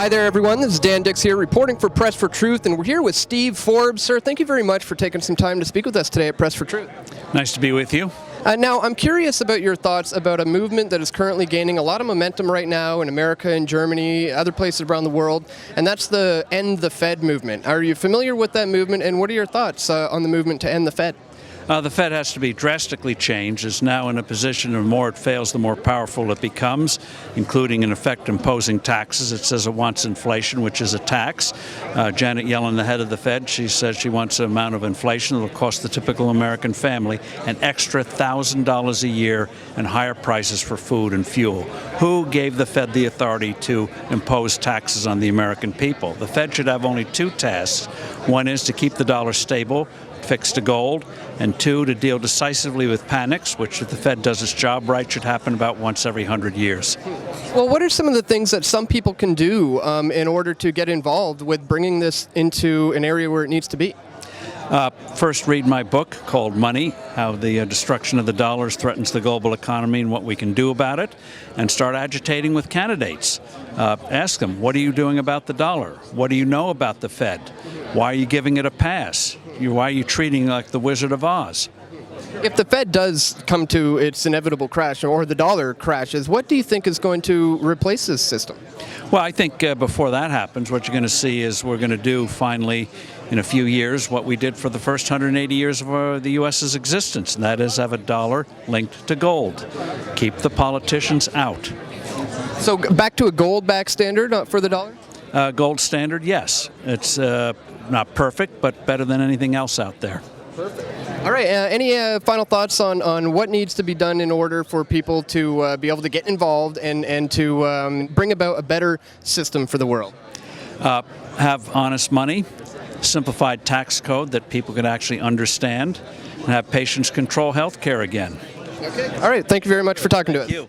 Hi there, everyone. This is Dan Dix here, reporting for Press for Truth, and we're here with Steve Forbes. Sir, thank you very much for taking some time to speak with us today at Press for Truth. Nice to be with you. Now, I'm curious about your thoughts about a movement that is currently gaining a lot of momentum right now in America and Germany, other places around the world, and that's the End the Fed movement. Are you familiar with that movement, and what are your thoughts on the movement to end the Fed? The Fed has to be drastically changed. It's now in a position the more it fails, the more powerful it becomes, including, in effect, imposing taxes. It says it wants inflation, which is a tax. Janet Yellen, the head of the Fed, she says she wants an amount of inflation that will cost the typical American family an extra $1,000 a year and higher prices for food and fuel. Who gave the Fed the authority to impose taxes on the American people? The Fed should have only two tasks. One is to keep the dollar stable, fixed to gold, and two, to deal decisively with panics, which if the Fed does its job right should happen about once every 100 years. Well, what are some of the things that some people can do in order to get involved with bringing this into an area where it needs to be? First, read my book called Money, How the Destruction of the Dollars Threatens the Global Economy and What We Can Do About It, and start agitating with candidates. Ask them, what are you doing about the dollar? What do you know about the Fed? Why are you giving it a pass? Why are you treating it like the Wizard of Oz? If the Fed does come to its inevitable crash, or the dollar crashes, what do you think is going to replace this system? Well, I think before that happens, what you're going to see is we're going to do finally in a few years what we did for the first 180 years of the U.S.'s existence, and that is have a dollar linked to gold. Keep the politicians out. So back to a gold-backed standard for the dollar? Gold standard, yes. It's not perfect, but better than anything else out there. Perfect. All right, any final thoughts on what needs to be done in order for people to be able to get involved and to bring about a better system for the world? Have honest money, simplified tax code that people can actually understand, and have patients control health care again. Okay. All right, thank you very much for talking to us. Thank you.